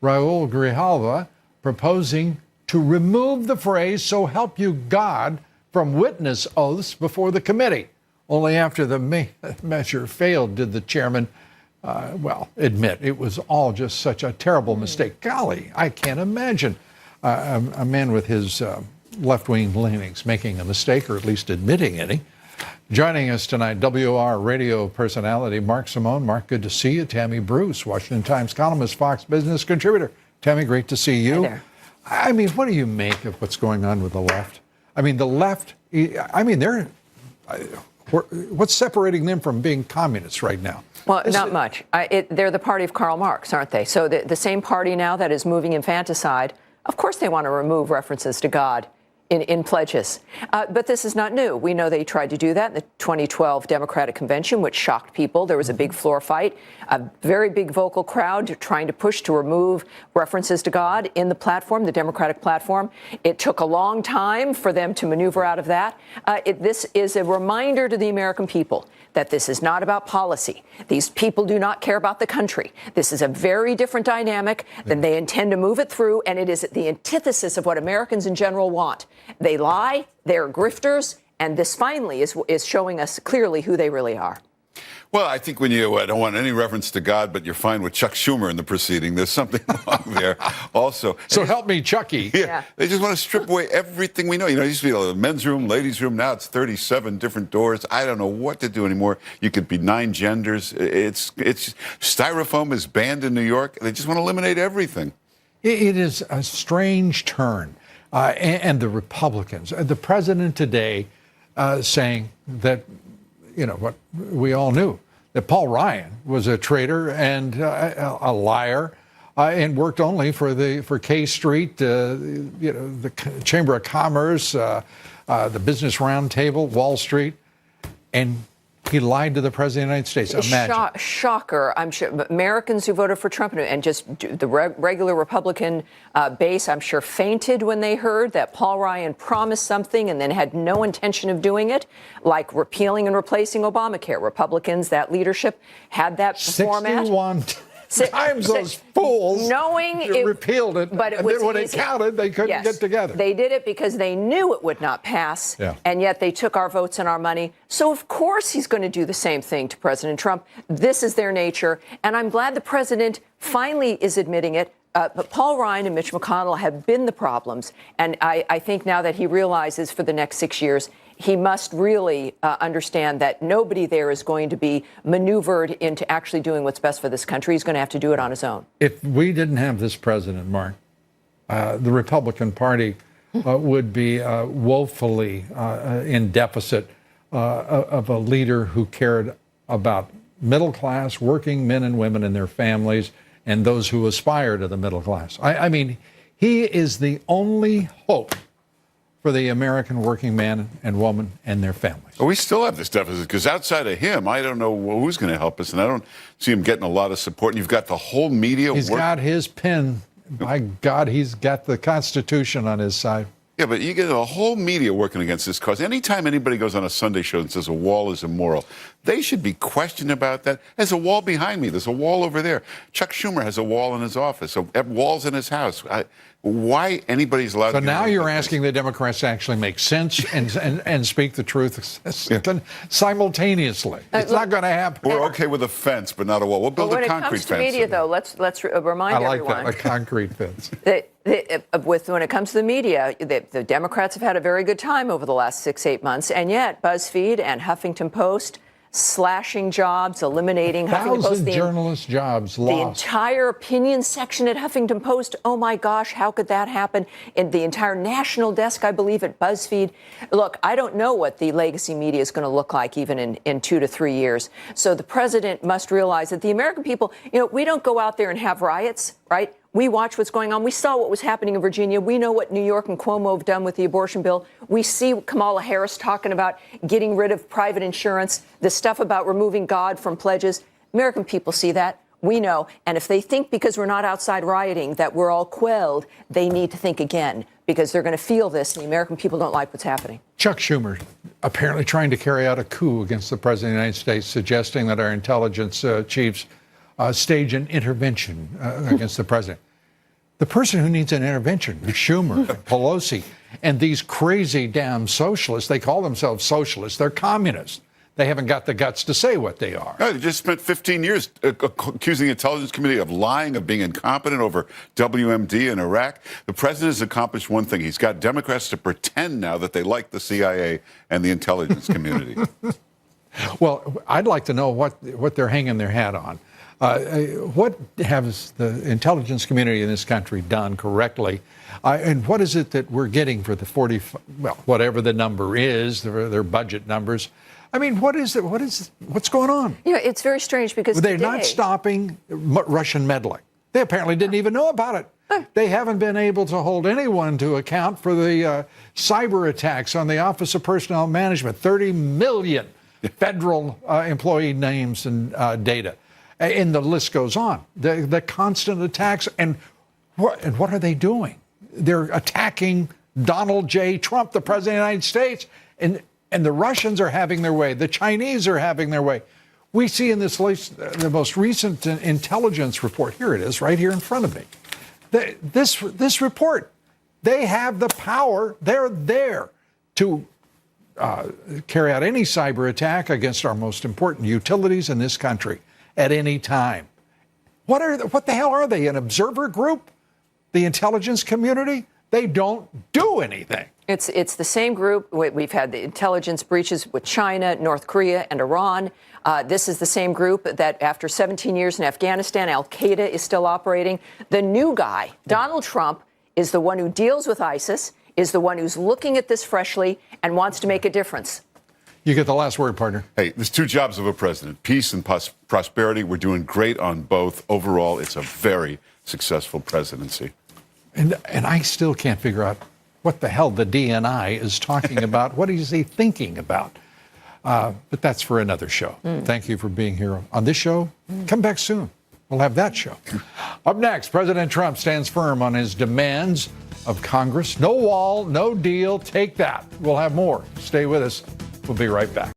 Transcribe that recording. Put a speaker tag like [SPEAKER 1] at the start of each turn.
[SPEAKER 1] Raul Grijalva, proposing to remove the phrase "so help you God" from witness oaths before the committee. Only after the measure failed did the chairman, admit it was all just such a terrible mistake. Golly, I can't imagine a man with his left-wing leanings making a mistake, or at least admitting any. Joining us tonight, WR radio personality Mark Simone. Mark, good to see you. Tammy Bruce, Washington Times columnist, Fox Business contributor. Tammy, great to see you.
[SPEAKER 2] Hi there.
[SPEAKER 1] I mean, what do you make of what's going on with the left? I mean, the left, what's separating them from being communists right now?
[SPEAKER 2] Well, not much. They're the party of Karl Marx, aren't they? So the same party now that is moving infanticide, of course they want to remove references to God in pledges. But this is not new. We know they tried to do that in the 2012 Democratic Convention, which shocked people. There was a big floor fight, a very big vocal crowd trying to push to remove references to God in the platform, the Democratic platform. It took a long time for them to maneuver out of that. This is a reminder to the American people that this is not about policy. These people do not care about the country. This is a very different dynamic than they intend to move it through, and it is the antithesis of what Americans in general want. They lie, they're grifters, and this finally is showing us clearly who they really are.
[SPEAKER 3] Well, I think when you don't want any reference to God, but you're fine with Chuck Schumer in the proceeding, there's something wrong there also.
[SPEAKER 1] So help me, Chucky.
[SPEAKER 3] Yeah. They just want to strip away everything we know. You know, it used to be a men's room, ladies' room. Now it's 37 different doors. I don't know what to do anymore. You could be 9 genders. It's styrofoam is banned in New York. They just want to eliminate everything.
[SPEAKER 1] It is a strange turn. And the Republicans, the president today saying that, you know, what we all knew, that Paul Ryan was a traitor and a liar and worked only for K Street, the Chamber of Commerce, the Business Roundtable, Wall Street, and he lied to the President of the United States. Imagine.
[SPEAKER 2] Shocker. I'm sure Americans who voted for Trump and just the regular Republican base, I'm sure, fainted when they heard that Paul Ryan promised something and then had no intention of doing it, like repealing and replacing Obamacare. Republicans, that leadership, had that format.
[SPEAKER 1] 61 times those fools repealed it,
[SPEAKER 2] but
[SPEAKER 1] and then when it counted, they couldn't get together.
[SPEAKER 2] They did it because they knew it would not pass, and yet they took our votes and our money. So, of course, he's going to do the same thing to President Trump. This is their nature, and I'm glad the president finally is admitting it. But Paul Ryan and Mitch McConnell have been the problems, and I think now that he realizes for the next 6 years, he must really understand that nobody there is going to be maneuvered into actually doing what's best for this country. He's going to have to do it on his own.
[SPEAKER 1] If we didn't have this president, Mark, the Republican Party would be woefully in deficit of a leader who cared about middle-class working men and women and their families and those who aspire to the middle class. I mean, he is the only hope for the American working man and woman and their families.
[SPEAKER 3] Well, we still have this deficit because outside of him, I don't know who's going to help us, and I don't see him getting a lot of support. And you've got the whole media.
[SPEAKER 1] He's got his pen. My God, he's got the Constitution on his side.
[SPEAKER 3] Yeah, but you get the whole media working against this cause. Anytime anybody goes on a Sunday show and says a wall is immoral, they should be questioned about that. There's a wall behind me. There's a wall over there. Chuck Schumer has a wall in his office, walls in his house. Why anybody's allowed to...
[SPEAKER 1] So now you're asking the Democrats to actually make sense and speak the truth simultaneously. It's not going to happen.
[SPEAKER 3] We're okay with a fence, but not a wall. We'll build a concrete fence.
[SPEAKER 2] When it comes to media, though, let's remind everyone.
[SPEAKER 1] I like that, a concrete fence.
[SPEAKER 2] When it comes to the media, the Democrats have had a very good time over the last 6-8 months, and yet BuzzFeed and Huffington Post slashing jobs, eliminating Huffington Post.
[SPEAKER 1] Journalist jobs lost.
[SPEAKER 2] The entire opinion section at Huffington Post. Oh my gosh, how could that happen? In the entire national desk, I believe, at BuzzFeed. Look, I don't know what the legacy media is going to look like even in 2 to 3 years. So the president must realize that the American people, we don't go out there and have riots, right? We watch what's going on. We saw what was happening in Virginia. We know what New York and Cuomo have done with the abortion bill. We see Kamala Harris talking about getting rid of private insurance, the stuff about removing God from pledges. American people see that. We know. And if they think because we're not outside rioting that we're all quelled, they need to think again because they're going to feel this. And the American people don't like what's happening.
[SPEAKER 1] Chuck Schumer apparently trying to carry out a coup against the president of the United States, suggesting that our intelligence chiefs stage an intervention against the president. The person who needs an intervention is Schumer, Pelosi, and these crazy damn socialists. They call themselves socialists. They're communists. They haven't got the guts to say what they are.
[SPEAKER 3] No, they just spent 15 years accusing the Intelligence Committee of lying, of being incompetent over WMD in Iraq. The president has accomplished one thing. He's got Democrats to pretend now that they like the CIA and the intelligence community.
[SPEAKER 1] Well, I'd like to know what they're hanging their hat on. What has the intelligence community in this country done correctly? And what is it that we're getting for the whatever the number is, their budget numbers? I mean, what is it? What's going on?
[SPEAKER 2] You know, it's very strange because
[SPEAKER 1] they're not stopping Russian meddling. They apparently didn't even know about it. They haven't been able to hold anyone to account for the cyber attacks on the Office of Personnel Management, 30 million federal employee names and data. And the list goes on. The constant attacks. And what are they doing? They're attacking Donald J. Trump, the president of the United States. And the Russians are having their way. The Chinese are having their way. We see in this list, the most recent intelligence report. Here it is, right here in front of me. This report, they have the power. They're there to carry out any cyber attack against our most important utilities in this country at any time. What the hell are they? An observer group? The intelligence community? They don't do anything.
[SPEAKER 2] It's the same group. We've had the intelligence breaches with China, North Korea, and Iran. This is the same group that after 17 years in Afghanistan, al-Qaeda is still operating. The new guy, Donald Trump, is the one who deals with ISIS, is the one who's looking at this freshly and wants to make a difference.
[SPEAKER 1] You get the last word, partner.
[SPEAKER 3] Hey, there's two jobs of a president, peace and prosperity. We're doing great on both. Overall, it's a very successful presidency.
[SPEAKER 1] And I still can't figure out what the hell the DNI is talking about. What is he thinking about? But that's for another show. Thank you for being here on this show. Come back soon. We'll have that show. Up next, President Trump stands firm on his demands of Congress. No wall, no deal. Take that. We'll have more. Stay with us. We'll be right back.